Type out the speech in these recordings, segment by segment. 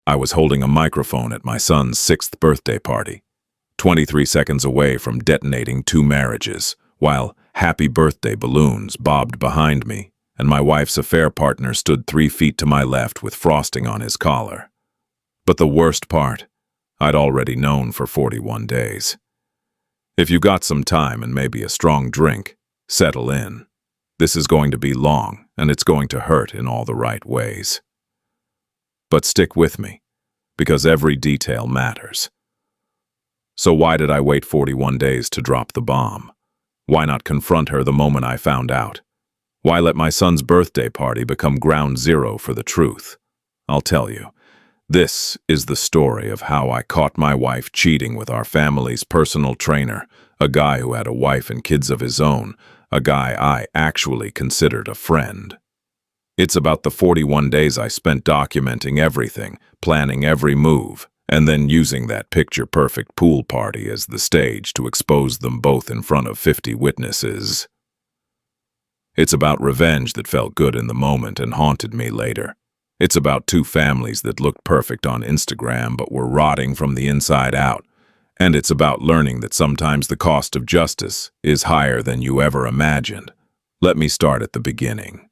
I was holding a microphone at my son's 6th birthday party, 23 seconds away from detonating 2 marriages, while happy birthday balloons bobbed behind me, and my wife's affair partner stood 3 feet to my left with frosting on his collar. But the worst part, I'd already known for 41 days. If you got some time and maybe a strong drink, settle in. This is going to be long, and it's going to hurt in all the right ways. But stick with me, because every detail matters. So why did I wait 41 days to drop the bomb? Why not confront her the moment I found out? Why let my son's birthday party become ground zero for the truth? I'll tell you. This is the story of how I caught my wife cheating with our family's personal trainer, a guy who had a wife and kids of his own, a guy I actually considered a friend. It's about the 41 days I spent documenting everything, planning every move, and then using that picture-perfect pool party as the stage to expose them both in front of 50 witnesses. It's about revenge that felt good in the moment and haunted me later. It's about 2 families that looked perfect on Instagram but were rotting from the inside out. And it's about learning that sometimes the cost of justice is higher than you ever imagined. Let me start at the beginning.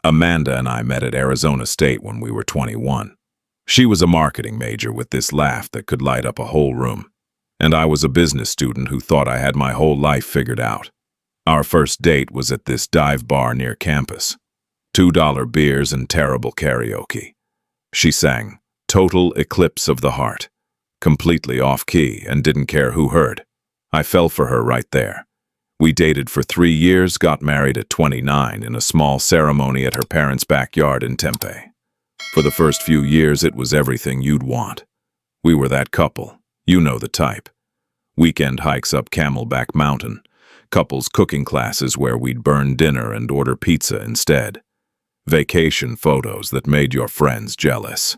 Amanda and I met at Arizona State when we were 21. She was a marketing major with this laugh that could light up a whole room. And I was a business student who thought I had my whole life figured out. Our first date was at this dive bar near campus. $2 beers and terrible karaoke. She sang Total Eclipse of the Heart, completely off-key and didn't care who heard. I fell for her right there. We dated for 3 years, got married at 29 in a small ceremony at her parents' backyard in Tempe. For the first few years, it was everything you'd want. We were that couple, you know the type. Weekend hikes up Camelback Mountain, couples cooking classes where we'd burn dinner and order pizza instead. Vacation photos that made your friends jealous.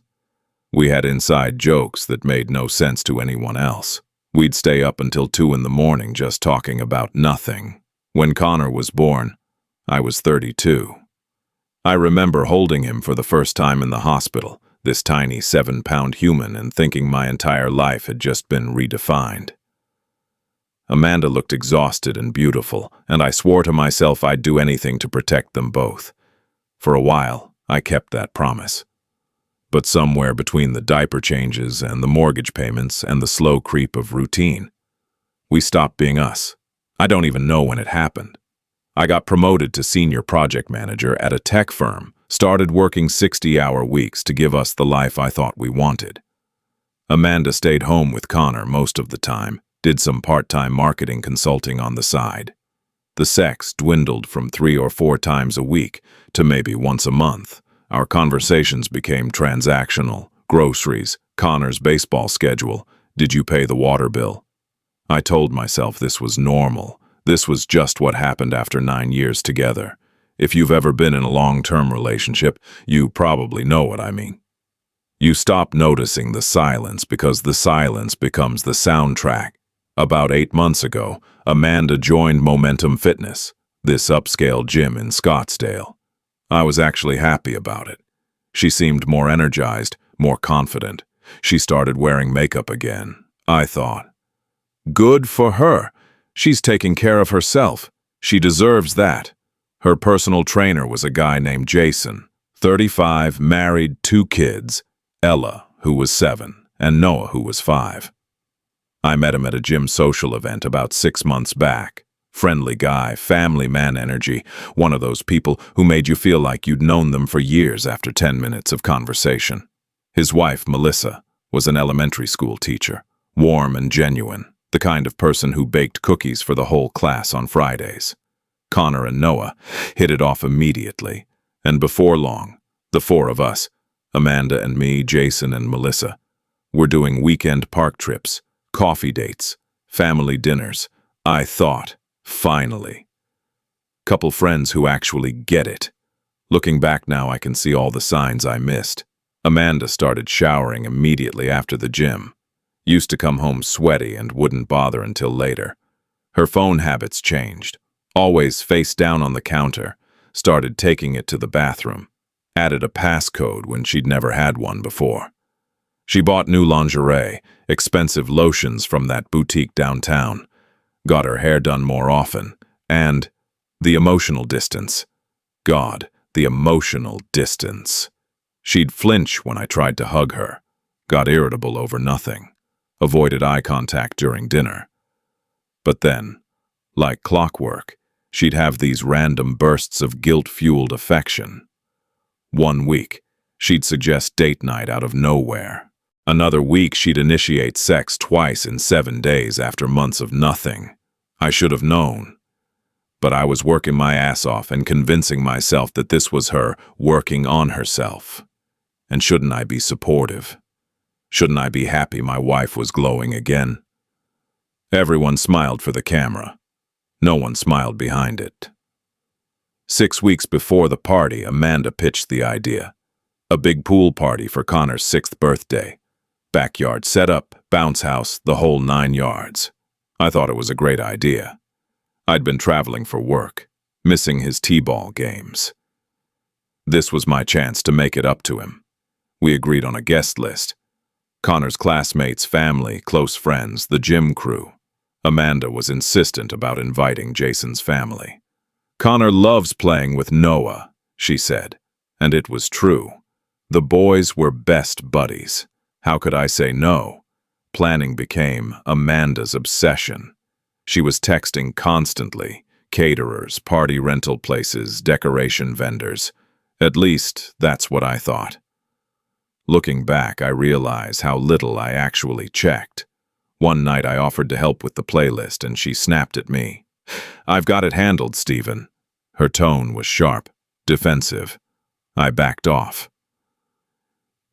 We had inside jokes that made no sense to anyone else. We'd stay up until 2 in the morning just talking about nothing. When Connor was born, I was 32. I remember holding him for the first time in the hospital, this tiny 7-pound human, and thinking my entire life had just been redefined. Amanda looked exhausted and beautiful, and I swore to myself I'd do anything to protect them both. For a while, I kept that promise. But somewhere between the diaper changes and the mortgage payments and the slow creep of routine, we stopped being us. I don't even know when it happened. I got promoted to senior project manager at a tech firm, started working 60-hour weeks to give us the life I thought we wanted. Amanda stayed home with Connor most of the time, did some part-time marketing consulting on the side. The sex dwindled from 3 or 4 times a week to maybe once a month. Our conversations became transactional, groceries, Connor's baseball schedule, did you pay the water bill? I told myself this was normal. This was just what happened after 9 years together. If you've ever been in a long-term relationship, you probably know what I mean. You stop noticing the silence because the silence becomes the soundtrack. About 8 months ago, Amanda joined Momentum Fitness, this upscale gym in Scottsdale. I was actually happy about it. She seemed more energized, more confident. She started wearing makeup again. I thought, good for her. She's taking care of herself. She deserves that. Her personal trainer was a guy named Jason, 35, married, 2 kids, Ella, who was 7, and Noah, who was 5. I met him at a gym social event about 6 months back. Friendly guy, family man energy, one of those people who made you feel like you'd known them for years after 10 minutes of conversation. His wife, Melissa, was an elementary school teacher, warm and genuine, the kind of person who baked cookies for the whole class on Fridays. Connor and Noah hit it off immediately, and before long, the 4 of us, Amanda and me, Jason and Melissa, were doing weekend park trips, coffee dates, family dinners. I thought, finally. Couple friends who actually get it. Looking back now, I can see all the signs I missed. Amanda started showering immediately after the gym. Used to come home sweaty and wouldn't bother until later. Her phone habits changed. Always face down on the counter. Started taking it to the bathroom. Added a passcode when she'd never had one before. She bought new lingerie, expensive lotions from that boutique downtown, got her hair done more often, and the emotional distance. God, the emotional distance. She'd flinch when I tried to hug her, got irritable over nothing, avoided eye contact during dinner. But then, like clockwork, she'd have these random bursts of guilt-fueled affection. One week, she'd suggest date night out of nowhere. Another week, she'd initiate sex twice in 7 days after months of nothing. I should have known. But I was working my ass off and convincing myself that this was her working on herself. And shouldn't I be supportive? Shouldn't I be happy my wife was glowing again? Everyone smiled for the camera. No one smiled behind it. 6 weeks before the party, Amanda pitched the idea. A big pool party for Connor's 6th birthday. Backyard setup, bounce house, the whole 9 yards. I thought it was a great idea. I'd been traveling for work, missing his t-ball games. This was my chance to make it up to him. We agreed on a guest list. Connor's classmates, family, close friends, the gym crew. Amanda was insistent about inviting Jason's family. Connor loves playing with Noah, she said, and it was true. The boys were best buddies. How could I say no? Planning became Amanda's obsession. She was texting constantly, caterers, party rental places, decoration vendors. At least, that's what I thought. Looking back, I realize how little I actually checked. One night I offered to help with the playlist and she snapped at me. "I've got it handled, Stephen." Her tone was sharp, defensive. I backed off.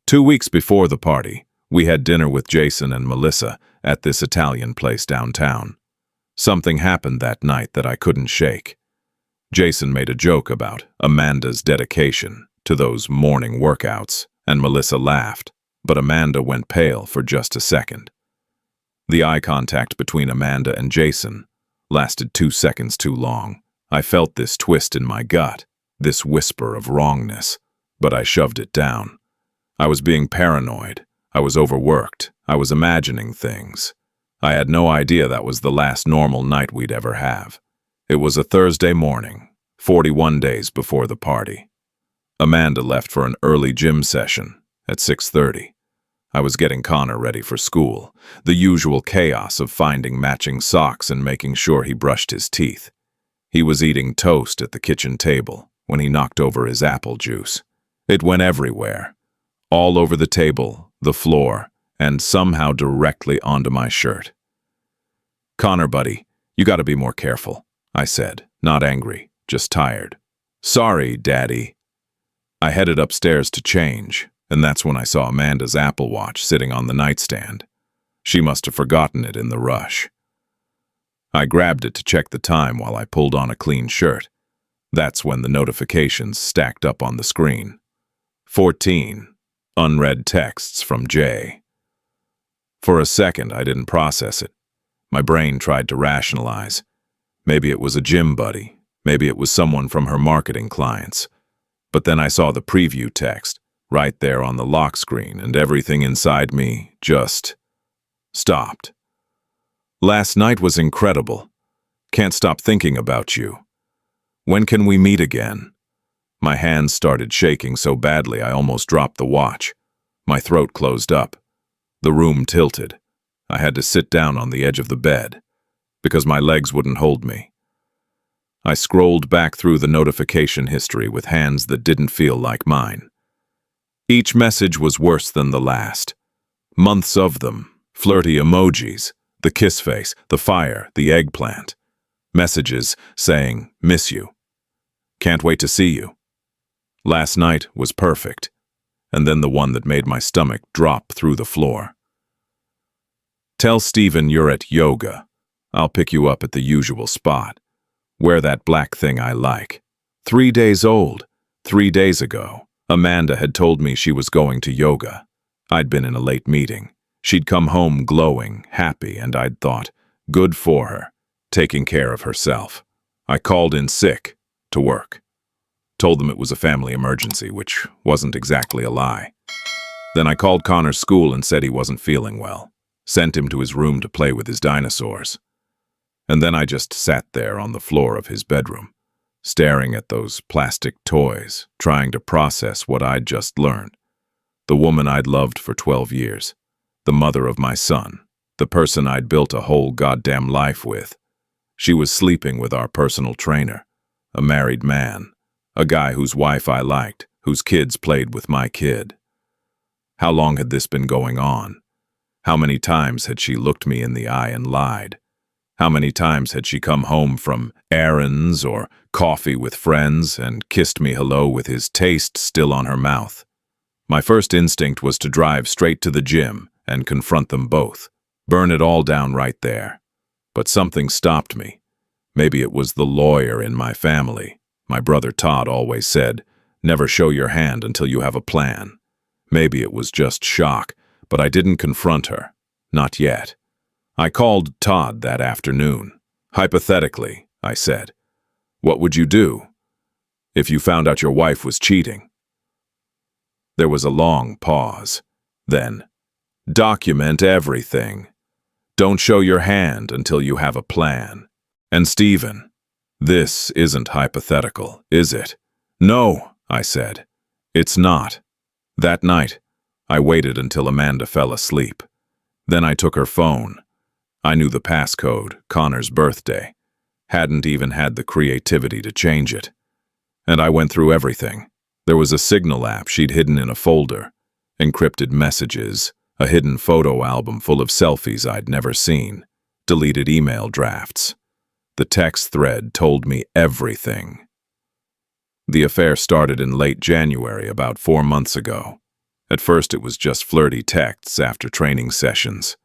2 weeks before the party, we had dinner with Jason and Melissa at this Italian place downtown. Something happened that night that I couldn't shake. Jason made a joke about Amanda's dedication to those morning workouts, and Melissa laughed, but Amanda went pale for just a second. The eye contact between Amanda and Jason lasted 2 seconds too long. I felt this twist in my gut, this whisper of wrongness, but I shoved it down. I was being paranoid. I was overworked. I was imagining things. I had no idea that was the last normal night we'd ever have. It was a Thursday morning, 41 days before the party. Amanda left for an early gym session at 6:30. I was getting Connor ready for school, the usual chaos of finding matching socks and making sure he brushed his teeth. He was eating toast at the kitchen table when he knocked over his apple juice. It went everywhere, all over the table, the floor, and somehow directly onto my shirt. "Connor, buddy, you gotta be more careful," I said, not angry, just tired. "Sorry, Daddy." I headed upstairs to change, and that's when I saw Amanda's Apple Watch sitting on the nightstand. She must have forgotten it in the rush. I grabbed it to check the time while I pulled on a clean shirt. That's when the notifications stacked up on the screen. 14 unread texts from Jay. For a second, I didn't process it. My brain tried to rationalize. Maybe it was a gym buddy. Maybe it was someone from her marketing clients. But then I saw the preview text right there on the lock screen, and everything inside me just stopped. "Last night was incredible. Can't stop thinking about you. When can we meet again?" My hands started shaking so badly I almost dropped the watch. My throat closed up. The room tilted. I had to sit down on the edge of the bed, because my legs wouldn't hold me. I scrolled back through the notification history with hands that didn't feel like mine. Each message was worse than the last. Months of them, flirty emojis, the kiss face, the fire, the eggplant. Messages saying, "Miss you. Can't wait to see you. Last night was perfect." And then the one that made my stomach drop through the floor. "Tell Stephen you're at yoga. I'll pick you up at the usual spot. Wear that black thing I like." 3 days old. 3 days ago, Amanda had told me she was going to yoga. I'd been in a late meeting. She'd come home glowing, happy, and I'd thought, good for her, taking care of herself. I called in sick to work. Told them it was a family emergency, which wasn't exactly a lie. Then I called Connor's school and said he wasn't feeling well. Sent him to his room to play with his dinosaurs. And then I just sat there on the floor of his bedroom, staring at those plastic toys, trying to process what I'd just learned. The woman I'd loved for 12 years, the mother of my son, the person I'd built a whole goddamn life with. She was sleeping with our personal trainer, a married man, a guy whose wife I liked, whose kids played with my kid. How long had this been going on? How many times had she looked me in the eye and lied? How many times had she come home from errands or coffee with friends and kissed me hello with his taste still on her mouth? My first instinct was to drive straight to the gym and confront them both, burn it all down right there. But something stopped me. Maybe it was the lawyer in my family. My brother Todd always said, "Never show your hand until you have a plan." Maybe it was just shock, but I didn't confront her. Not yet. I called Todd that afternoon. "Hypothetically," I said, "what would you do if you found out your wife was cheating?" There was a long pause. Then, "Document everything. Don't show your hand until you have a plan. And Stephen, this isn't hypothetical, is it?" "No," I said. "It's not." That night, I waited until Amanda fell asleep. Then I took her phone. I knew the passcode, Connor's birthday. Hadn't even had the creativity to change it. And I went through everything. There was a Signal app she'd hidden in a folder, encrypted messages, a hidden photo album full of selfies I'd never seen, deleted email drafts. The text thread told me everything. The affair started in late January, about 4 months ago. At first it was just flirty texts after training sessions.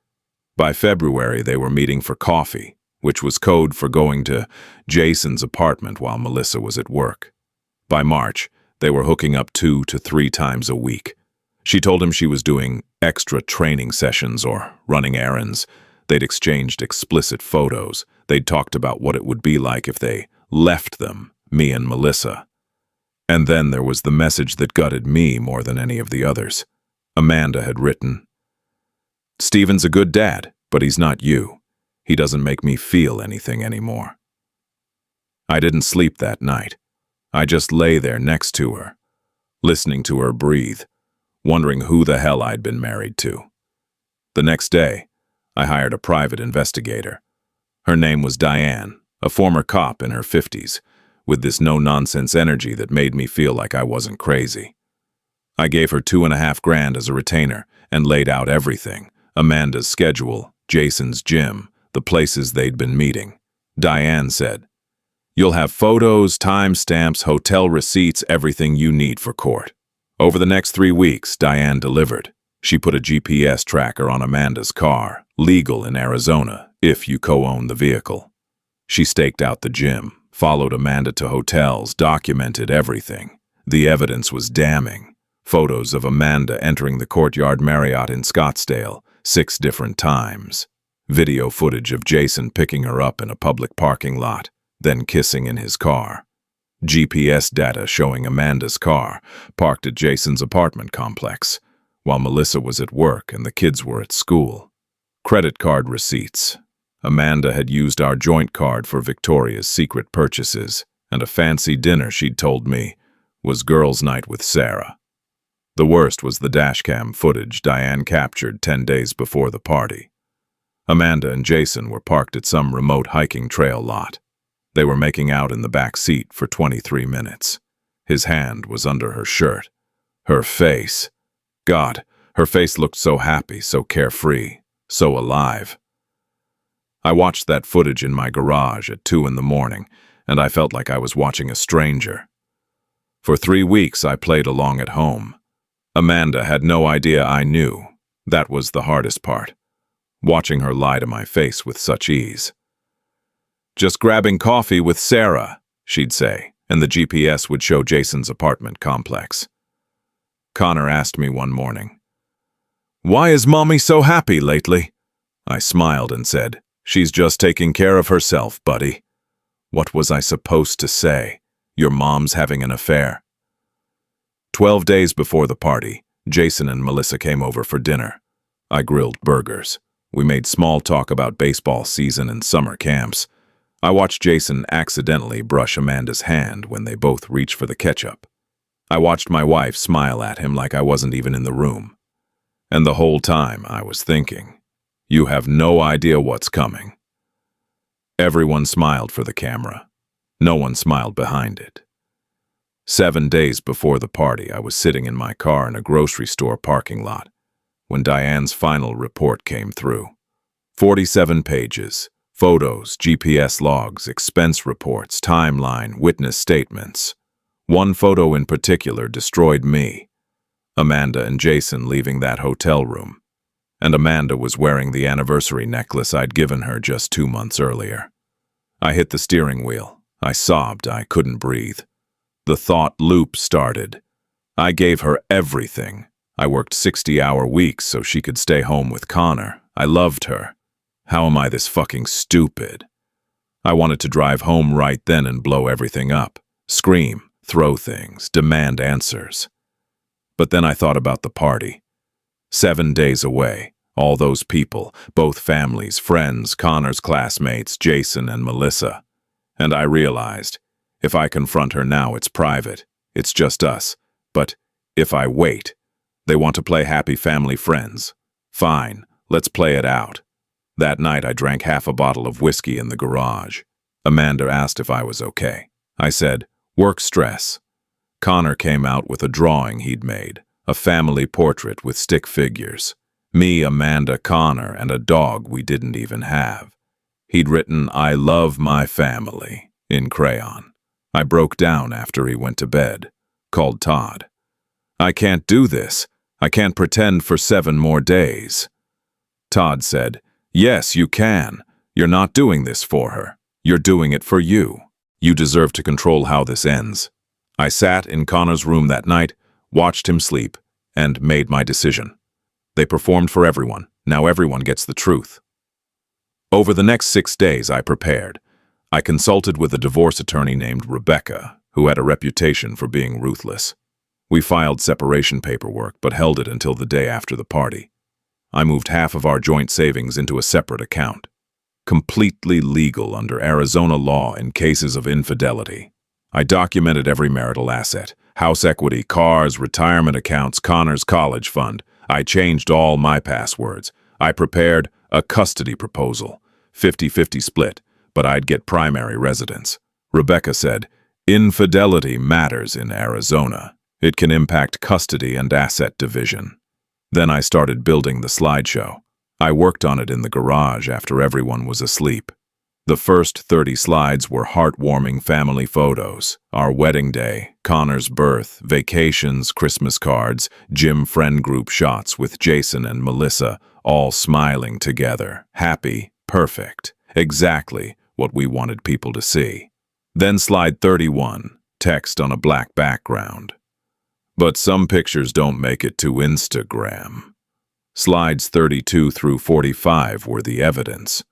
By February they were meeting for coffee, which was code for going to Jason's apartment while Melissa was at work. By March, they were hooking up 2 to 3 times a week. She told him she was doing extra training sessions or running errands. They'd exchanged explicit photos. They'd talked about what it would be like if they left them, me and Melissa. And then there was the message that gutted me more than any of the others. Amanda had written, "Stephen's a good dad, but he's not you. He doesn't make me feel anything anymore." I didn't sleep that night. I just lay there next to her, listening to her breathe, wondering who the hell I'd been married to. The next day, I hired a private investigator. Her name was Diane, a former cop in her 50s, with this no-nonsense energy that made me feel like I wasn't crazy. I gave her $2,500 as a retainer and laid out everything: Amanda's schedule, Jason's gym, the places they'd been meeting. Diane said, "You'll have photos, timestamps, hotel receipts, everything you need for court." Over the next 3 weeks, Diane delivered. She put a GPS tracker on Amanda's car, legal in Arizona, if you co-own the vehicle. She staked out the gym, followed Amanda to hotels, documented everything. The evidence was damning. Photos of Amanda entering the Courtyard Marriott in Scottsdale 6 different times. Video footage of Jason picking her up in a public parking lot, then kissing in his car. GPS data showing Amanda's car parked at Jason's apartment complex, while Melissa was at work and the kids were at school. Credit card receipts. Amanda had used our joint card for Victoria's Secret purchases, and a fancy dinner, she'd told me, was girls' night with Sarah. The worst was the dashcam footage Diane captured 10 days before the party. Amanda and Jason were parked at some remote hiking trail lot. They were making out in the back seat for 23 minutes. His hand was under her shirt. Her face. God, her face looked so happy, so carefree, so alive. I watched that footage in my garage at 2 in the morning, and I felt like I was watching a stranger. For 3 weeks I played along at home. Amanda had no idea I knew. That was the hardest part. Watching her lie to my face with such ease. "Just grabbing coffee with Sarah," she'd say, and the GPS would show Jason's apartment complex. Connor asked me one morning, "Why is Mommy so happy lately?" I smiled and said, "She's just taking care of herself, buddy." What was I supposed to say? Your mom's having an affair? 12 days before the party, Jason and Melissa came over for dinner. I grilled burgers. We made small talk about baseball season and summer camps. I watched Jason accidentally brush Amanda's hand when they both reached for the ketchup. I watched my wife smile at him like I wasn't even in the room. And the whole time I was thinking, you have no idea what's coming. Everyone smiled for the camera. No one smiled behind it. 7 days before the party, I was sitting in my car in a grocery store parking lot when Diane's final report came through. 47 pages, photos, GPS logs, expense reports, timeline, witness statements. One photo in particular destroyed me. Amanda and Jason leaving that hotel room. And Amanda was wearing the anniversary necklace I'd given her just 2 months earlier. I hit the steering wheel. I sobbed. I couldn't breathe. The thought loop started. I gave her everything. I worked 60-hour weeks so she could stay home with Connor. I loved her. How am I this fucking stupid? I wanted to drive home right then and blow everything up. Scream, throw things, demand answers. But then I thought about the party. 7 days away. All those people, both families, friends, Connor's classmates, Jason and Melissa. And I realized, if I confront her now, it's private. It's just us. But if I wait, they want to play happy family friends. Fine, let's play it out. That night I drank half a bottle of whiskey in the garage. Amanda asked if I was okay. I said, work stress. Connor came out with a drawing he'd made, a family portrait with stick figures. Me, Amanda, Connor, and a dog we didn't even have. He'd written, I love my family, in crayon. I broke down after he went to bed. Called Todd. I can't do this. I can't pretend for 7 more days. Todd said, yes, you can. You're not doing this for her. You're doing it for you. You deserve to control how this ends. I sat in Connor's room that night, watched him sleep, and made my decision. They performed for everyone. Now everyone gets the truth. Over the next 6 days, I prepared. I consulted with a divorce attorney named Rebecca, who had a reputation for being ruthless. We filed separation paperwork, but held it until the day after the party. I moved half of our joint savings into a separate account. Completely legal under Arizona law in cases of infidelity. I documented every marital asset, house equity, cars, retirement accounts, Connor's college fund. I changed all my passwords. I prepared a custody proposal, 50-50 split, but I'd get primary residence. Rebecca said, infidelity matters in Arizona. It can impact custody and asset division. Then I started building the slideshow. I worked on it in the garage after everyone was asleep. The first 30 slides were heartwarming family photos, our wedding day, Connor's birth, vacations, Christmas cards, gym friend group shots with Jason and Melissa, all smiling together, happy, perfect, exactly what we wanted people to see. Then slide 31, text on a black background. But some pictures don't make it to Instagram. Slides 32 through 45 were the evidence.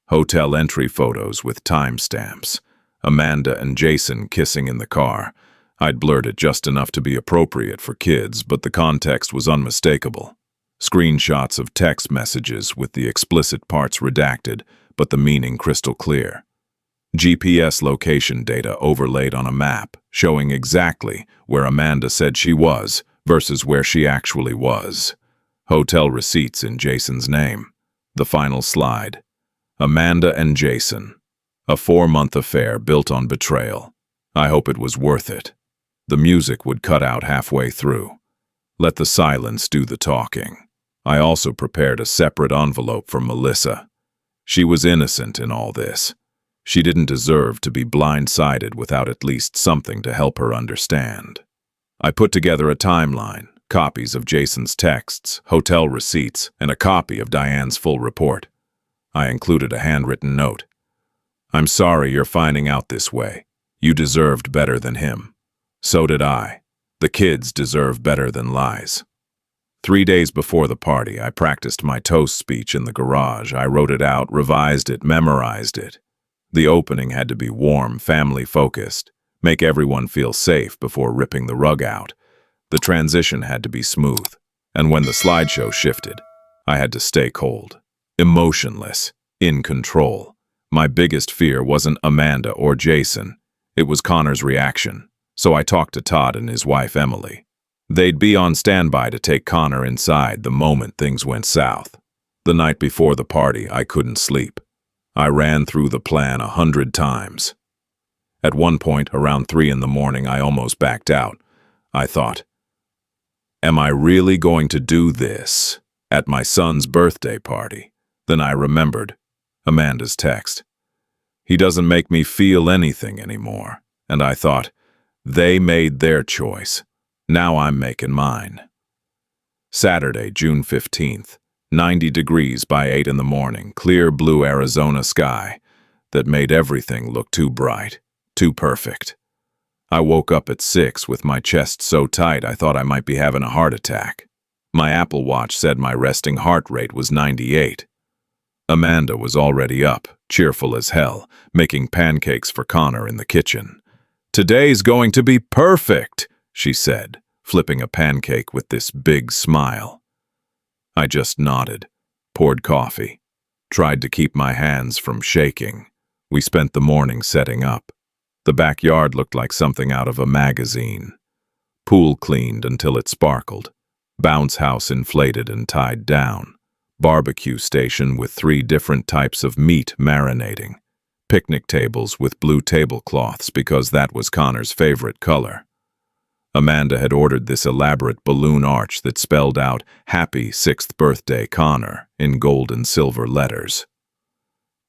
Hotel entry photos with timestamps. Amanda and Jason kissing in the car. I'd blurred it just enough to be appropriate for kids, but the context was unmistakable. Screenshots of text messages with the explicit parts redacted, but the meaning crystal clear. GPS location data overlaid on a map, showing exactly where Amanda said she was versus where she actually was. Hotel receipts in Jason's name. The final slide. Amanda and Jason. A 4-month affair built on betrayal. I hope it was worth it. The music would cut out halfway through. Let the silence do the talking. I also prepared a separate envelope for Melissa. She was innocent in all this. She didn't deserve to be blindsided without at least something to help her understand. I put together a timeline, copies of Jason's texts, hotel receipts, and a copy of Diane's full report. I included a handwritten note. I'm sorry you're finding out this way. You deserved better than him. So did I. The kids deserve better than lies. 3 days before the party, I practiced my toast speech in the garage. I wrote it out, revised it, memorized it. The opening had to be warm, family-focused, make everyone feel safe before ripping the rug out. The transition had to be smooth, And when the slideshow shifted, I had to stay cold, emotionless, in control. My biggest fear wasn't Amanda or Jason. It was Connor's reaction. So I talked to Todd and his wife, Emily. They'd be on standby to take Connor inside the moment things went south. The night before the party, I couldn't sleep. I ran through the plan 100 times. At one point, around 3 in the morning, I almost backed out. I thought, am I really going to do this at my son's birthday party? Then I remembered Amanda's text. He doesn't make me feel anything anymore. And I thought, they made their choice. Now I'm making mine. Saturday, June 15th, 90 degrees by 8 in the morning, clear blue Arizona sky that made everything look too bright, too perfect. I woke up at 6 with my chest so tight I thought I might be having a heart attack. My Apple Watch said my resting heart rate was 98. Amanda was already up, cheerful as hell, making pancakes for Connor in the kitchen. "Today's going to be perfect," she said, flipping a pancake with this big smile. I just nodded, poured coffee, tried to keep my hands from shaking. We spent the morning setting up. The backyard looked like something out of a magazine. Pool cleaned until it sparkled. Bounce house inflated and tied down. Barbecue station with 3 different types of meat marinating. Picnic tables with blue tablecloths because that was Connor's favorite color. Amanda had ordered this elaborate balloon arch that spelled out "Happy 6th Birthday, Connor" in gold and silver letters.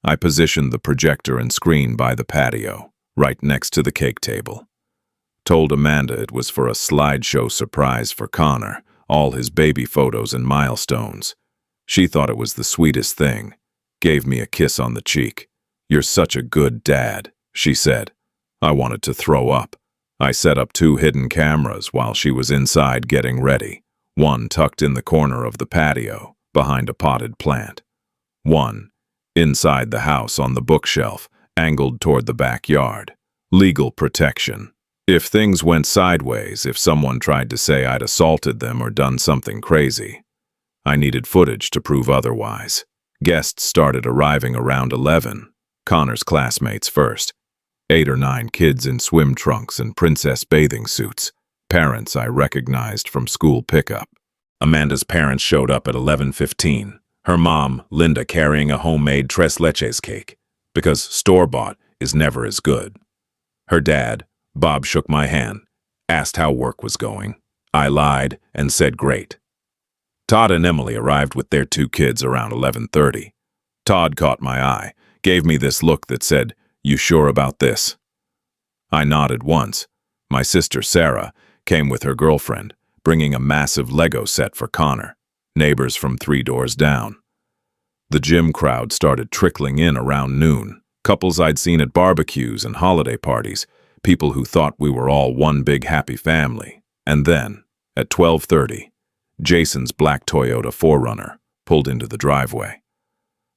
I positioned the projector and screen by the patio, right next to the cake table. Told Amanda it was for a slideshow surprise for Connor, all his baby photos and milestones. She thought it was the sweetest thing. Gave me a kiss on the cheek. "You're such a good dad," she said. I wanted to throw up. I set up 2 hidden cameras while she was inside getting ready. One tucked in the corner of the patio, behind a potted plant. One inside the house on the bookshelf, angled toward the backyard. Legal protection. If things went sideways, if someone tried to say I'd assaulted them or done something crazy, I needed footage to prove otherwise. Guests started arriving around 11. Connor's classmates first. 8 or 9 kids in swim trunks and princess bathing suits. Parents I recognized from school pickup. Amanda's parents showed up at 11:15. Her mom, Linda, carrying a homemade tres leches cake, because store-bought is never as good. Her dad, Bob, shook my hand, asked how work was going. I lied and said great. Todd and Emily arrived with their 2 kids around 11:30. Todd caught my eye, gave me this look that said, "You sure about this?" I nodded once. My sister, Sarah, came with her girlfriend, bringing a massive Lego set for Connor, neighbors from 3 doors down. The gym crowd started trickling in around noon, couples I'd seen at barbecues and holiday parties, people who thought we were all one big happy family. And then, at 12:30, Jason's black Toyota 4Runner pulled into the driveway.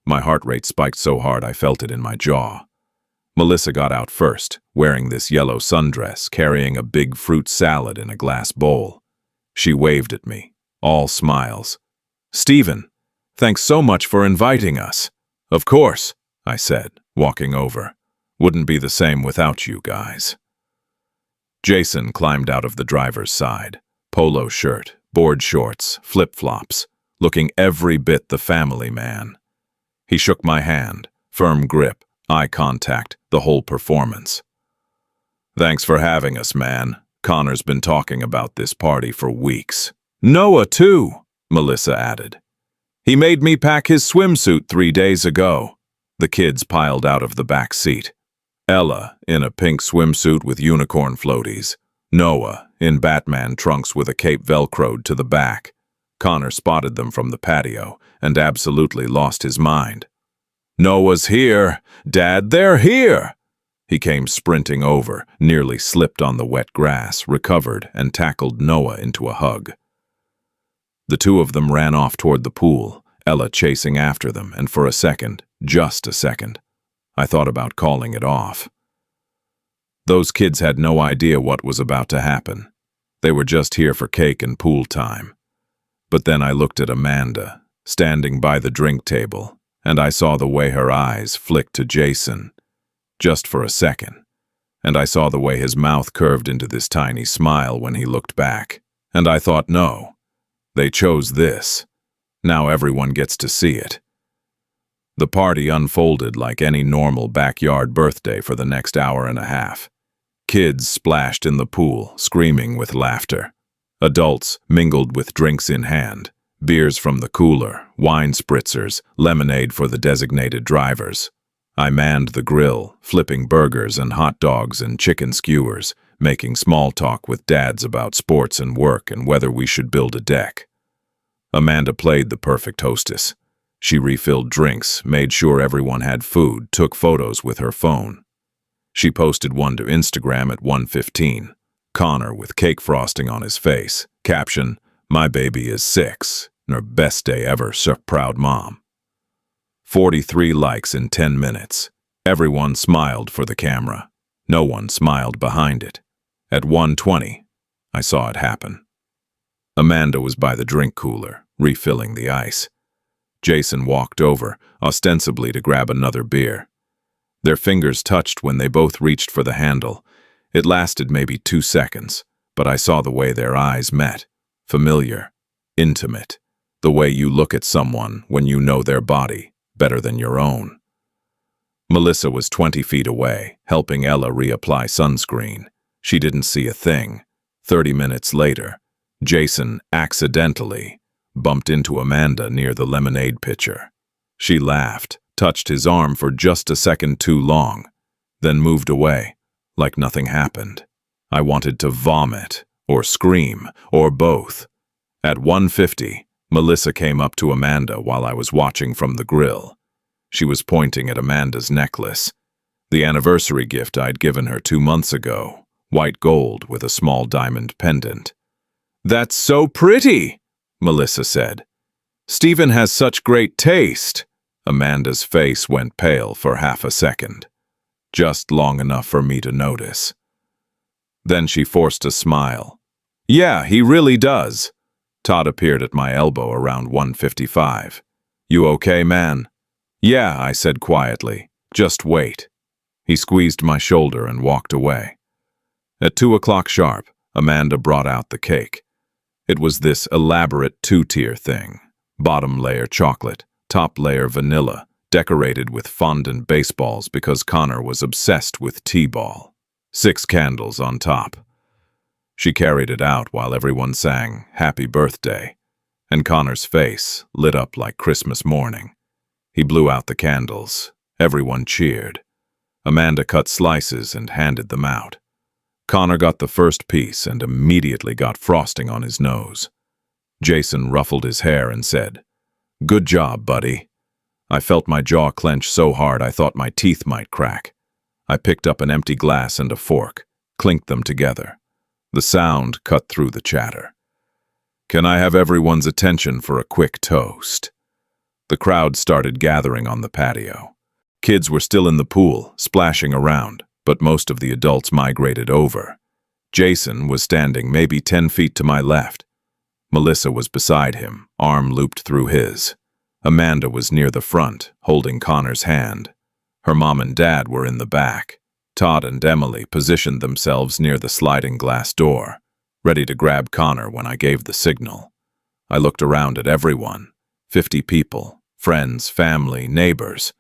My heart rate spiked so hard I felt it in my jaw. Melissa got out first, wearing this yellow sundress, carrying a big fruit salad in a glass bowl. She waved at me, all smiles. "Stephen, thanks so much for inviting us." "Of course," I said, walking over. "Wouldn't be the same without you guys." Jason climbed out of the driver's side. Polo shirt, board shorts, flip-flops, looking every bit the family man. He shook my hand, firm grip, eye contact, the whole performance. "Thanks for having us, man. Connor's been talking about this party for weeks." "Noah, too," Melissa added. "He made me pack his swimsuit 3 days ago." The kids piled out of the back seat. Ella in a pink swimsuit with unicorn floaties. Noah in Batman trunks with a cape velcroed to the back. Connor spotted them from the patio and absolutely lost his mind. "Noah's here! Dad, they're here!" He came sprinting over, nearly slipped on the wet grass, recovered, and tackled Noah into a hug. The 2 of them ran off toward the pool, Ella chasing after them, and for a second, just a second, I thought about calling it off. Those kids had no idea what was about to happen. They were just here for cake and pool time. But then I looked at Amanda, standing by the drink table, and I saw the way her eyes flicked to Jason, just for a second. And I saw the way his mouth curved into this tiny smile when he looked back. And I thought, no, they chose this. Now everyone gets to see it. The party unfolded like any normal backyard birthday for the next hour and a half. Kids splashed in the pool, screaming with laughter. Adults mingled with drinks in hand, beers from the cooler, wine spritzers, lemonade for the designated drivers. I manned the grill, flipping burgers and hot dogs and chicken skewers, making small talk with dads about sports and work and whether we should build a deck. Amanda played the perfect hostess. She refilled drinks, made sure everyone had food, took photos with her phone. She posted one to Instagram at 1:15. Connor with cake frosting on his face. Caption, "My baby is 6. Her best day ever, so proud mom." 43 likes in 10 minutes. Everyone smiled for the camera. No one smiled behind it. At 1:20, I saw it happen. Amanda was by the drink cooler, refilling the ice. Jason walked over, ostensibly to grab another beer. Their fingers touched when they both reached for the handle. It lasted maybe 2 seconds, but I saw the way their eyes met. Familiar, intimate, the way you look at someone when you know their body better than your own. Melissa was 20 feet away, helping Ella reapply sunscreen. She didn't see a thing. 30 minutes later, Jason accidentally bumped into Amanda near the lemonade pitcher. She laughed, touched his arm for just a second too long, then moved away, like nothing happened. I wanted to vomit, or scream, or both. At 1:50, Melissa came up to Amanda while I was watching from the grill. She was pointing at Amanda's necklace, the anniversary gift I'd given her 2 months ago, white gold with a small diamond pendant. "That's so pretty," Melissa said. "Stephen has such great taste." Amanda's face went pale for half a second, just long enough for me to notice. Then she forced a smile. "Yeah, he really does." Todd appeared at my elbow around 1:55. "You okay, man?" "Yeah," I said quietly. "Just wait." He squeezed my shoulder and walked away. At 2 o'clock sharp, Amanda brought out the cake. It was this elaborate 2-tier thing. Bottom layer chocolate, top layer vanilla, decorated with fondant baseballs because Connor was obsessed with t-ball. 6 candles on top. She carried it out while everyone sang "Happy Birthday," and Connor's face lit up like Christmas morning. He blew out the candles. Everyone cheered. Amanda cut slices and handed them out. Connor got the first piece and immediately got frosting on his nose. Jason ruffled his hair and said, "Good job, buddy." I felt my jaw clench so hard I thought my teeth might crack. I picked up an empty glass and a fork, clinked them together. The sound cut through the chatter. "Can I have everyone's attention for a quick toast?" The crowd started gathering on the patio. Kids were still in the pool, splashing around, but most of the adults migrated over. Jason was standing maybe 10 feet to my left. Melissa was beside him, arm looped through his. Amanda was near the front, holding Connor's hand. Her mom and dad were in the back. Todd and Emily positioned themselves near the sliding glass door, ready to grab Connor when I gave the signal. I looked around at everyone, 50 people, friends, family, neighbors,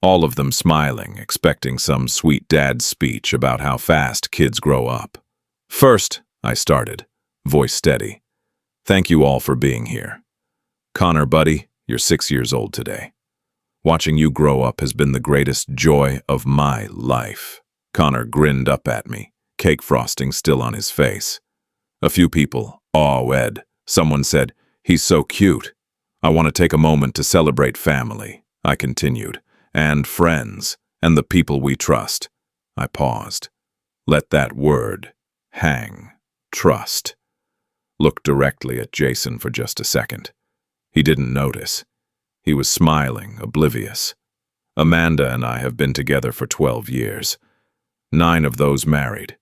all of them smiling, expecting some sweet dad speech about how fast kids grow up. "First," I started, voice steady, "thank you all for being here. Connor, buddy, you're 6 years old today. Watching you grow up has been the greatest joy of my life." Connor grinned up at me, cake frosting still on his face. A few people awed. Someone said, "He's so cute." "I want to take a moment to celebrate family," I continued, "and friends, and the people we trust." I paused. Let that word hang. Trust. Looked directly at Jason for just a second. He didn't notice. He was smiling, oblivious. Amanda and I have been together for 12 years. 9 of those married.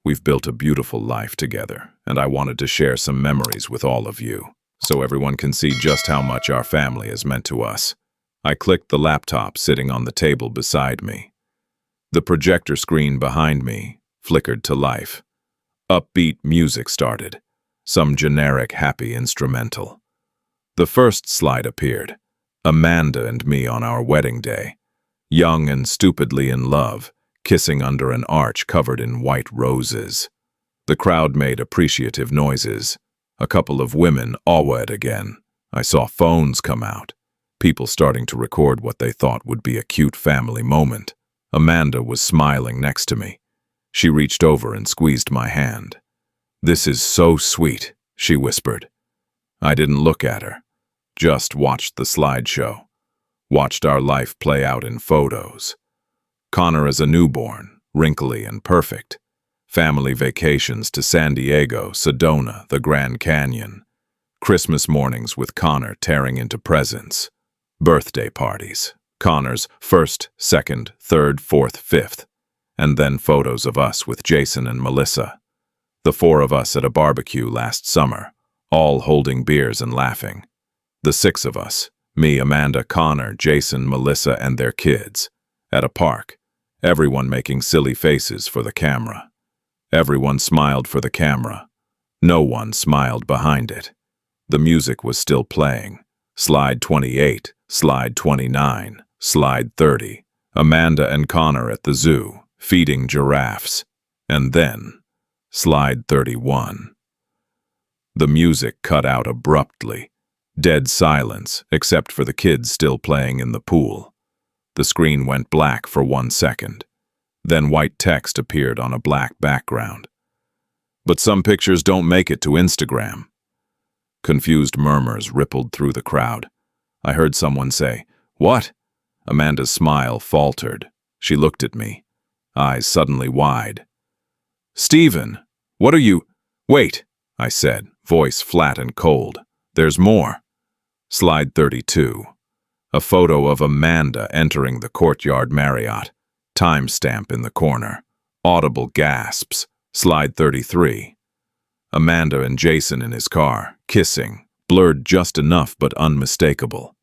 We've built a beautiful life together, and I wanted to share some memories with all of you. so everyone can see just how much our family has meant to us. I clicked the laptop sitting on the table beside me. The projector screen behind me flickered to life. Upbeat music started, some generic happy instrumental. The first slide appeared, Amanda and me on our wedding day, young and stupidly in love, kissing under an arch covered in white roses. The crowd made appreciative noises. A couple of women awed again. I saw phones come out, people starting to record what they thought would be a cute family moment. Amanda was smiling next to me. She reached over and squeezed my hand. "This is so sweet," she whispered. I didn't look at her, just watched the slideshow, watched our life play out in photos. Connor as a newborn, wrinkly and perfect. Family vacations to San Diego, Sedona, the Grand Canyon. Christmas mornings with Connor tearing into presents. Birthday parties. Connor's first, second, third, fourth, fifth. And then photos of us with Jason and Melissa. The four of us at a barbecue last summer, all holding beers and laughing. The six of us, me, Amanda, Connor, Jason, Melissa, and their kids, at a park, everyone making silly faces for the camera. Everyone smiled for the camera. No one smiled behind it. The music was still playing. Slide 28, slide 29, slide 30. Amanda and Connor at the zoo, feeding giraffes. And then, slide 31. The music cut out abruptly. Dead silence, except for the kids still playing in the pool. The screen went black for 1 second. Then white text appeared on a black background. "But some pictures don't make it to Instagram." Confused murmurs rippled through the crowd. I heard someone say, "What?" Amanda's smile faltered. She looked at me, eyes suddenly wide. "Stephen, what are you—" "Wait," I said, voice flat and cold. "There's more." Slide 32. A photo of Amanda entering the Courtyard Marriott. Timestamp in the corner. Audible gasps. Slide 33. Amanda and Jason in his car, kissing, blurred just enough but unmistakable.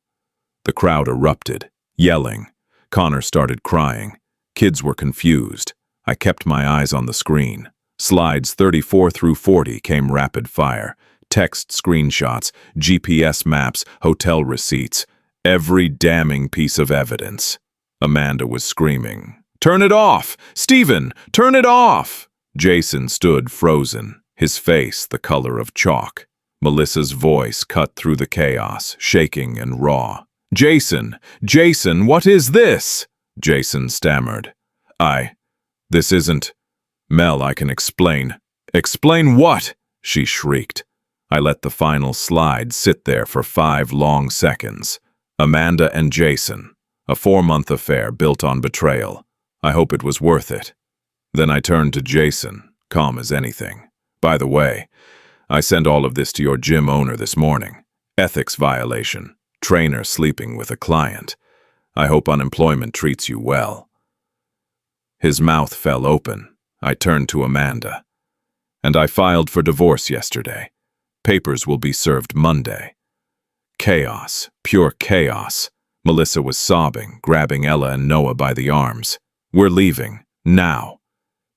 The crowd erupted, yelling. Connor started crying. Kids were confused. I kept my eyes on the screen. Slides 34 through 40 came rapid fire. Text screenshots, GPS maps, hotel receipts. Every damning piece of evidence. Amanda was screaming, "Turn it off! Stephen, turn it off!" Jason stood frozen, his face the color of chalk. Melissa's voice cut through the chaos, shaking and raw. Jason, what is this?" Jason stammered. This isn't—" "Mel, I can explain." "Explain what?" she shrieked. I let the final slide sit there for 5 long seconds. Amanda and Jason. A 4-month affair built on betrayal. I hope it was worth it. Then I turned to Jason, calm as anything. "By the way, I sent all of this to your gym owner this morning. Ethics violation. Trainer sleeping with a client. I hope unemployment treats you well." His mouth fell open. I turned to Amanda. "And I filed for divorce yesterday. Papers will be served Monday." Chaos, pure chaos. Melissa was sobbing, grabbing Ella and Noah by the arms. "We're leaving, now."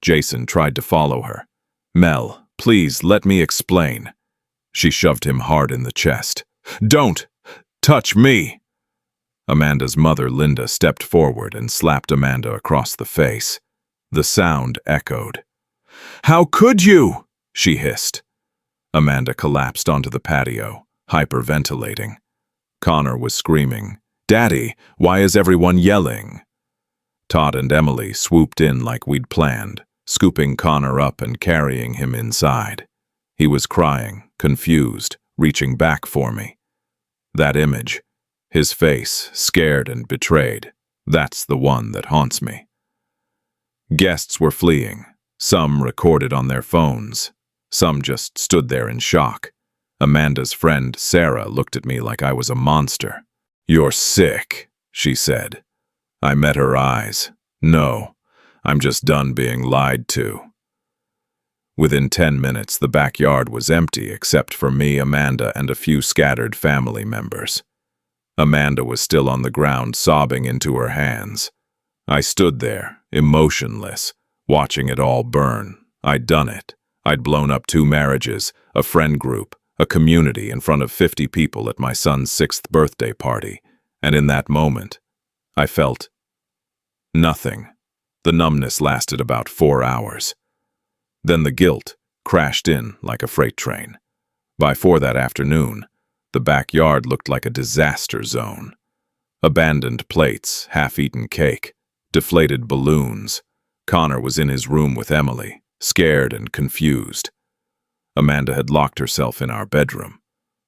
Jason tried to follow her. "Mel, please let me explain." She shoved him hard in the chest. "Don't touch me!" Amanda's mother, Linda, stepped forward and slapped Amanda across the face. The sound echoed. "How could you?" she hissed. Amanda collapsed onto the patio, hyperventilating. Connor was screaming, "Daddy, why is everyone yelling?" Todd and Emily swooped in like we'd planned, scooping Connor up and carrying him inside. He was crying, confused, reaching back for me. That image, his face, scared and betrayed, that's the one that haunts me. Guests were fleeing, some recorded on their phones, some just stood there in shock. Amanda's friend, Sarah, looked at me like I was a monster. "You're sick," she said. I met her eyes. "No, I'm just done being lied to." Within 10 minutes, the backyard was empty except for me, Amanda, and a few scattered family members. Amanda was still on the ground, sobbing into her hands. I stood there, emotionless, watching it all burn. I'd done it. I'd blown up 2 marriages, a friend group, a community in front of 50 people at my son's 6th birthday party. And in that moment, I felt nothing. The numbness lasted about 4 hours. Then the guilt crashed in like a freight train. By 4 that afternoon, the backyard looked like a disaster zone. Abandoned plates, half-eaten cake, deflated balloons. Connor was in his room with Emily, scared and confused. Amanda had locked herself in our bedroom.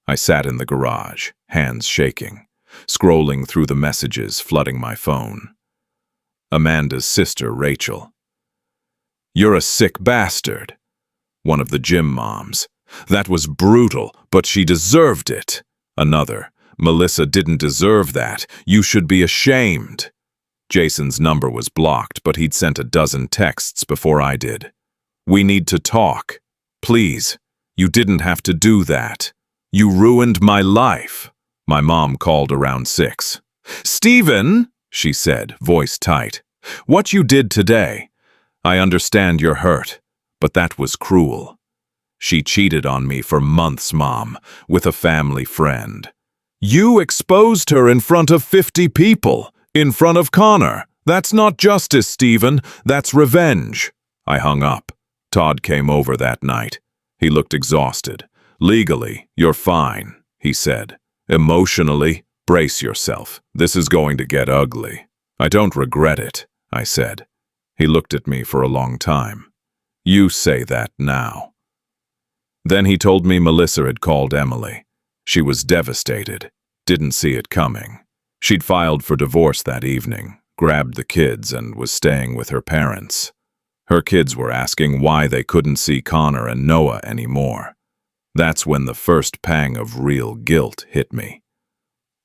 I sat in the garage, hands shaking, scrolling through the messages flooding my phone. Amanda's sister, Rachel. "You're a sick bastard." One of the gym moms. "That was brutal, but she deserved it." Another. "Melissa didn't deserve that. You should be ashamed." Jason's number was blocked, but he'd sent a dozen texts before I did. "We need to talk. Please. You didn't have to do that. You ruined my life." My mom called around 6. "Stephen," she said, voice tight, "what you did today, I understand you're hurt, but that was cruel. She cheated on me for months, Mom, with a family friend. You exposed her in front of 50 people, in front of Connor. That's not justice, Stephen. That's revenge." I hung up. Todd came over that night. He looked exhausted. "Legally, you're fine," he said. "Emotionally, brace yourself. This is going to get ugly." "I don't regret it," I said. He looked at me for a long time. "You say that now." Then he told me Melissa had called Emily. She was devastated, didn't see it coming. She'd filed for divorce that evening, grabbed the kids, and was staying with her parents. Her kids were asking why they couldn't see Connor and Noah anymore. That's when the first pang of real guilt hit me.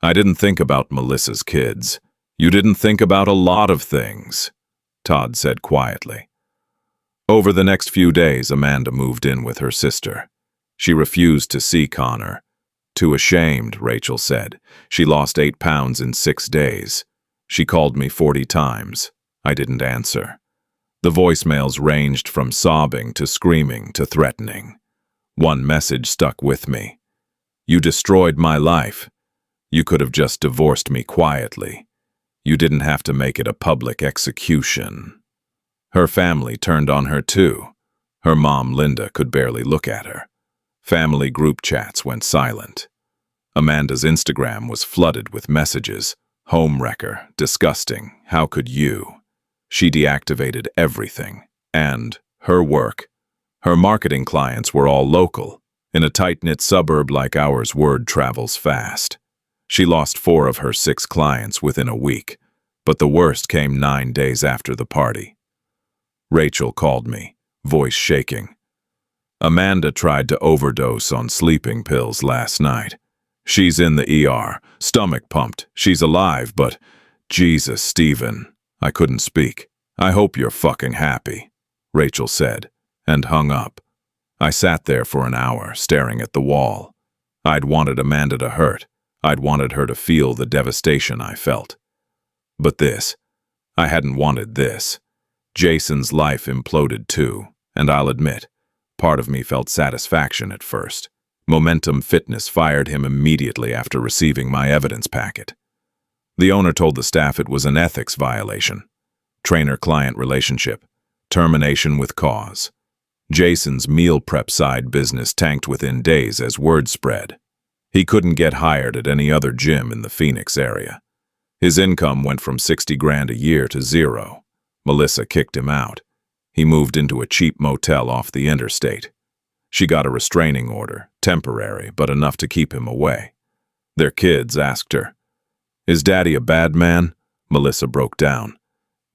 "I didn't think about Melissa's kids. You didn't think about a lot of things," Todd said quietly. Over the next few days, Amanda moved in with her sister. She refused to see Connor. "Too ashamed," Rachel said. "She lost 8 pounds in 6 days. She called me 40 times. I didn't answer." The voicemails ranged from sobbing to screaming to threatening. One message stuck with me. "You destroyed my life. You could have just divorced me quietly. You didn't have to make it a public execution." Her family turned on her too. Her mom, Linda, could barely look at her. Family group chats went silent. Amanda's Instagram was flooded with messages. "Homewrecker, disgusting, how could you?" She deactivated everything. And her work. Her marketing clients were all local. In a tight-knit suburb like ours, word travels fast. She lost 4 of her 6 clients within a week, but the worst came 9 days after the party. Rachel called me, voice shaking. "Amanda tried to overdose on sleeping pills last night. She's in the ER, stomach pumped. She's alive, but Jesus, Stephen." I couldn't speak. "I hope you're fucking happy," Rachel said, and hung up. I sat there for an hour, staring at the wall. I'd wanted Amanda to hurt. I'd wanted her to feel the devastation I felt. But this, I hadn't wanted this. Jason's life imploded too, and I'll admit, part of me felt satisfaction at first. Momentum Fitness fired him immediately after receiving my evidence packet. The owner told the staff it was an ethics violation. Trainer-client relationship. Termination with cause. Jason's meal prep side business tanked within days as word spread. He couldn't get hired at any other gym in the Phoenix area. His income went from 60 grand a year to 0. Melissa kicked him out. He moved into a cheap motel off the interstate. She got a restraining order, temporary, but enough to keep him away. Their kids asked her, "Is Daddy a bad man?" Melissa broke down.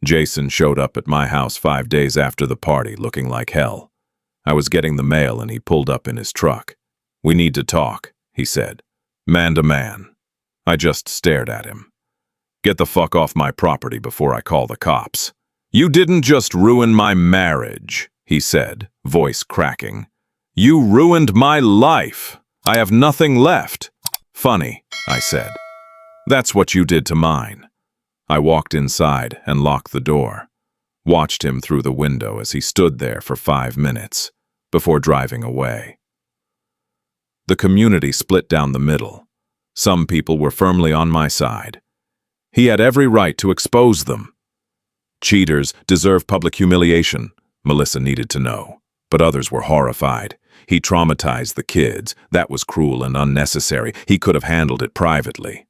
Jason showed up at my house 5 days after the party, looking like hell. I was getting the mail and he pulled up in his truck. "We need to talk," he said. Man to man. I just stared at him. "Get the fuck off my property before I call the cops." "You didn't just ruin my marriage," he said, voice cracking. "You ruined my life. I have nothing left." "Funny," I said. "That's what you did to mine." I walked inside and locked the door, watched him through the window as he stood there for 5 minutes before driving away. The community split down the middle. Some people were firmly on my side. He had every right to expose them. Cheaters deserve public humiliation, Melissa needed to know. But others were horrified. He traumatized the kids. That was cruel and unnecessary. He could have handled it privately.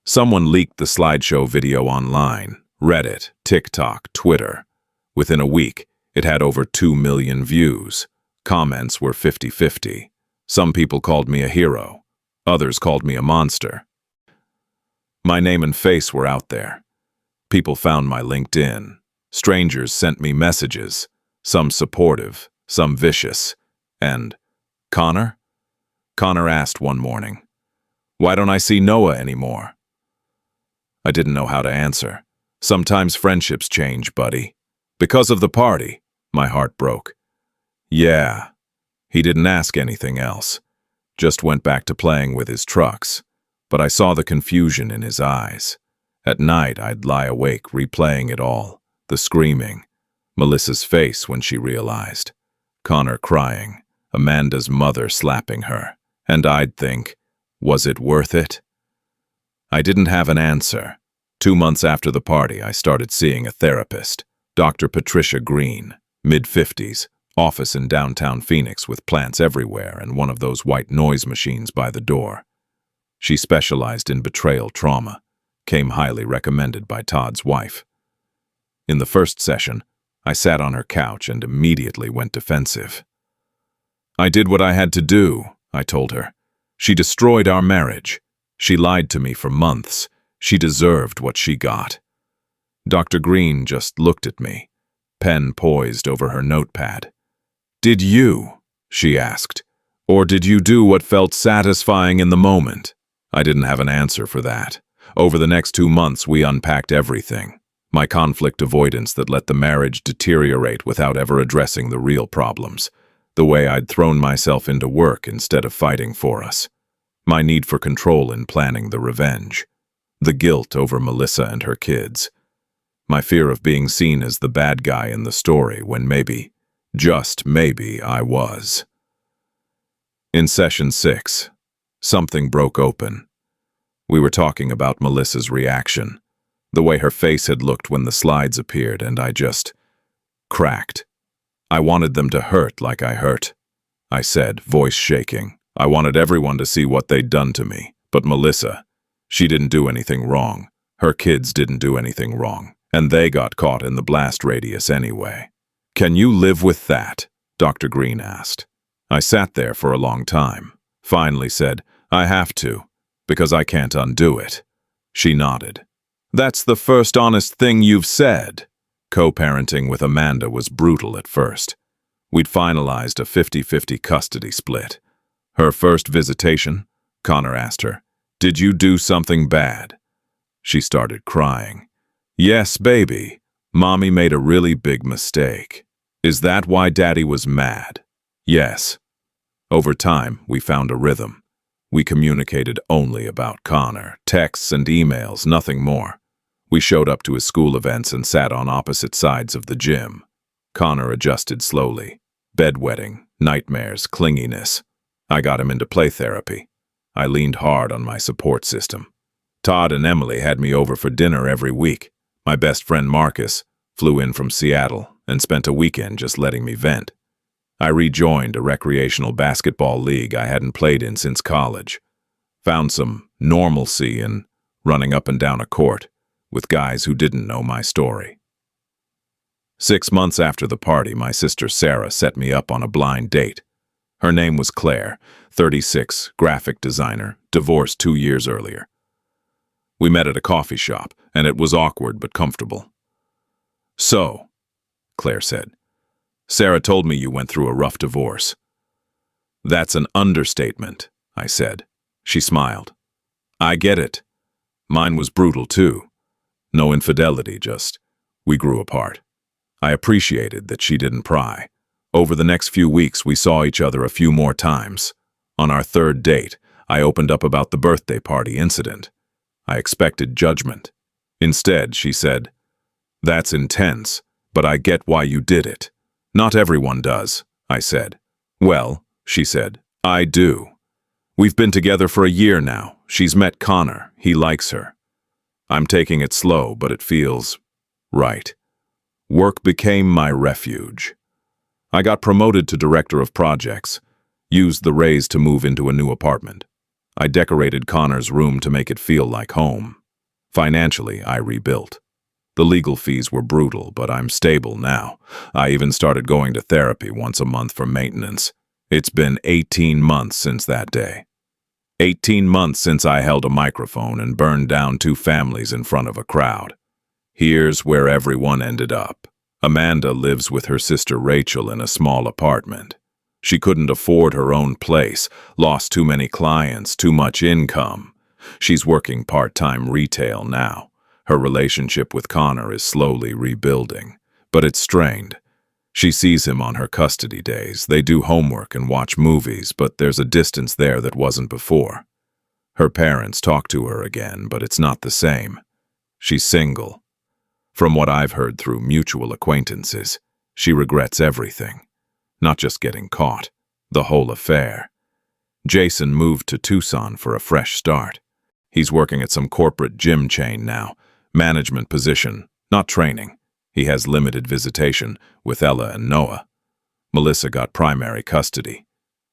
Someone leaked the slideshow video online. Reddit, TikTok, Twitter. Within a week, it had over 2 million views. Comments were 50-50. Some people called me a hero. Others called me a monster. My name and face were out there. People found my LinkedIn. Strangers sent me messages, some supportive, some vicious. And, "Connor?" Connor asked one morning. "Why don't I see Noah anymore?" I didn't know how to answer. Sometimes friendships change, buddy. "Because of the party," my heart broke. "Yeah." He didn't ask anything else. Just went back to playing with his trucks. But I saw the confusion in his eyes. At night, I'd lie awake replaying it all. The screaming. Melissa's face when she realized. Connor crying. Amanda's mother slapping her. And I'd think, was it worth it? I didn't have an answer. 2 months after the party, I started seeing a therapist. Dr. Patricia Green, mid-50s, office in downtown Phoenix with plants everywhere and one of those white noise machines by the door. She specialized in betrayal trauma, came highly recommended by Todd's wife. In the first session, I sat on her couch and immediately went defensive. "I did what I had to do," I told her. "She destroyed our marriage. She lied to me for months. She deserved what she got." Dr. Green just looked at me, pen poised over her notepad. "Did you?" she asked. "Or did you do what felt satisfying in the moment?" I didn't have an answer for that. Over the next 2 months, we unpacked everything. My conflict avoidance that let the marriage deteriorate without ever addressing the real problems. The way I'd thrown myself into work instead of fighting for us. My need for control in planning the revenge. The guilt over Melissa and her kids. My fear of being seen as the bad guy in the story when maybe, just maybe, I was. In session 6, something broke open. We were talking about Melissa's reaction, the way her face had looked when the slides appeared, and I just cracked. I wanted them to hurt like I hurt, I said, voice shaking. I wanted everyone to see what they'd done to me. But Melissa, she didn't do anything wrong. Her kids didn't do anything wrong. And they got caught in the blast radius anyway. "Can you live with that?" Dr. Green asked. I sat there for a long time. Finally said, "I have to, because I can't undo it." She nodded. "That's the first honest thing you've said." Co-parenting with Amanda was brutal at first. We'd finalized a 50-50 custody split. Her first visitation, Connor asked her, "Did you do something bad?" She started crying. "Yes, baby. Mommy made a really big mistake." "Is that why Daddy was mad?" "Yes." Over time, we found a rhythm. We communicated only about Connor, texts and emails, nothing more. We showed up to his school events and sat on opposite sides of the gym. Connor adjusted slowly. Bedwetting, nightmares, clinginess. I got him into play therapy. I leaned hard on my support system. Todd and Emily had me over for dinner every week. My best friend Marcus flew in from Seattle and spent a weekend just letting me vent. I rejoined a recreational basketball league I hadn't played in since college. Found some normalcy in running up and down a court with guys who didn't know my story. 6 months after the party, my sister Sarah set me up on a blind date. Her name was Claire, 36, graphic designer, divorced 2 years earlier. We met at a coffee shop, and it was awkward but comfortable. "So," Claire said, "Sarah told me you went through a rough divorce." "That's an understatement," I said. She smiled. "I get it. Mine was brutal too. No infidelity, just we grew apart. I appreciated that she didn't pry. Over the next few weeks, we saw each other a few more times. On our third date, I opened up about the birthday party incident. I expected judgment. Instead, she said, "That's intense, but I get why you did it." "Not everyone does," I said. "Well," she said, "I do. We've been together for a year now. She's met Connor. He likes her. I'm taking it slow, but it feels right." Work became my refuge. I got promoted to director of projects, used the raise to move into a new apartment. I decorated Connor's room to make it feel like home. Financially, I rebuilt. The legal fees were brutal, but I'm stable now. I even started going to therapy once a month for maintenance. It's been 18 months since that day. 18 months since I held a microphone and burned down 2 families in front of a crowd. Here's where everyone ended up. Amanda lives with her sister Rachel in a small apartment. She couldn't afford her own place, lost too many clients, too much income. She's working part-time retail now. Her relationship with Connor is slowly rebuilding, but it's strained. She sees him on her custody days. They do homework and watch movies, but there's a distance there that wasn't before. Her parents talk to her again, but it's not the same. She's single. From what I've heard through mutual acquaintances, she regrets everything. Not just getting caught, the whole affair. Jason moved to Tucson for a fresh start. He's working at some corporate gym chain now, management position, not training. He has limited visitation with Ella and Noah. Melissa got primary custody.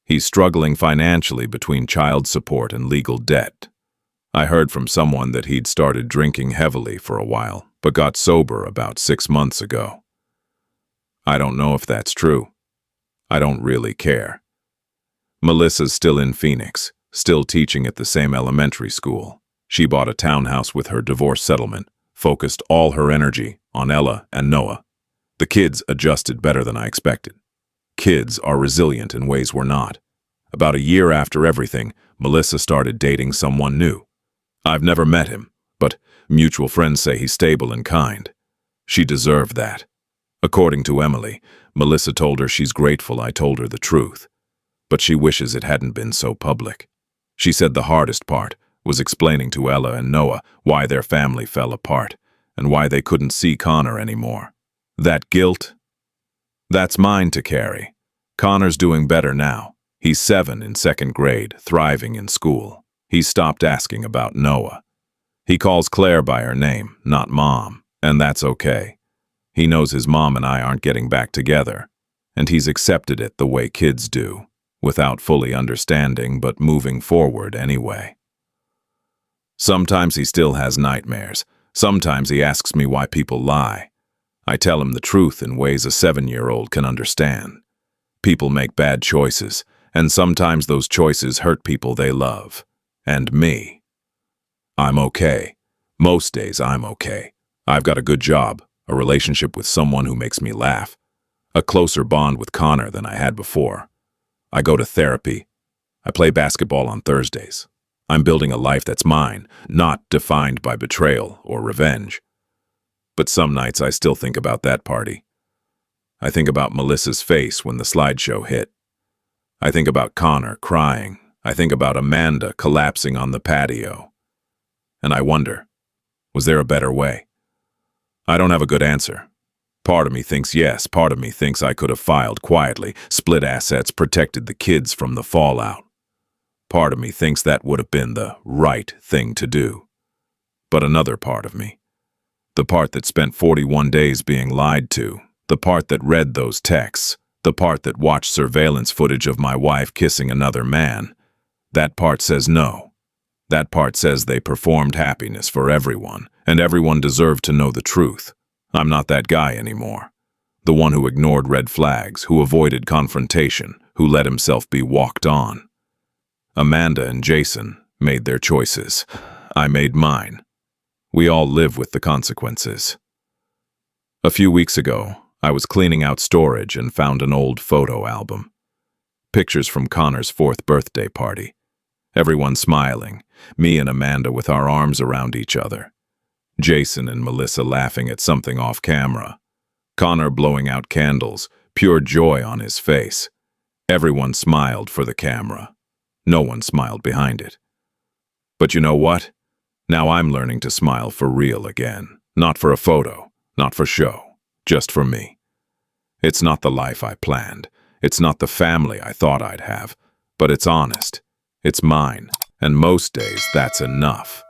He's struggling financially between child support and legal debt. I heard from someone that he'd started drinking heavily for a while, but got sober about 6 months ago. I don't know if that's true. I don't really care. Melissa's still in Phoenix, still teaching at the same elementary school. She bought a townhouse with her divorce settlement, focused all her energy on Ella and Noah. The kids adjusted better than I expected. Kids are resilient in ways we're not. About a year after everything, Melissa started dating someone new. I've never met him, but mutual friends say he's stable and kind. She deserved that. According to Emily, Melissa told her she's grateful I told her the truth, but she wishes it hadn't been so public. She said the hardest part was explaining to Ella and Noah why their family fell apart and why they couldn't see Connor anymore. That guilt? That's mine to carry. Connor's doing better now. He's 7 in 2nd grade, thriving in school. He stopped asking about Noah. He calls Claire by her name, not Mom, and that's okay. He knows his mom and I aren't getting back together, and he's accepted it the way kids do, without fully understanding but moving forward anyway. Sometimes he still has nightmares. Sometimes he asks me why people lie. I tell him the truth in ways a 7-year-old can understand. People make bad choices, and sometimes those choices hurt people they love. And me. I'm okay. Most days I'm okay. I've got a good job, a relationship with someone who makes me laugh, a closer bond with Connor than I had before. I go to therapy. I play basketball on Thursdays. I'm building a life that's mine, not defined by betrayal or revenge. But some nights I still think about that party. I think about Melissa's face when the slideshow hit. I think about Connor crying. I think about Amanda collapsing on the patio. And I wonder, was there a better way? I don't have a good answer. Part of me thinks yes, part of me thinks I could have filed quietly, split assets, protected the kids from the fallout. Part of me thinks that would have been the right thing to do. But another part of me, the part that spent 41 days being lied to, the part that read those texts, the part that watched surveillance footage of my wife kissing another man, that part says no. That part says they performed happiness for everyone, and everyone deserved to know the truth. I'm not that guy anymore. The one who ignored red flags, who avoided confrontation, who let himself be walked on. Amanda and Jason made their choices. I made mine. We all live with the consequences. A few weeks ago, I was cleaning out storage and found an old photo album. Pictures from Connor's 4th birthday party. Everyone smiling, me and Amanda with our arms around each other. Jason and Melissa laughing at something off camera. Connor blowing out candles, pure joy on his face. Everyone smiled for the camera. No one smiled behind it. But you know what? Now I'm learning to smile for real again. Not for a photo, not for show, just for me. It's not the life I planned. It's not the family I thought I'd have. But it's honest. It's mine. And most days, that's enough.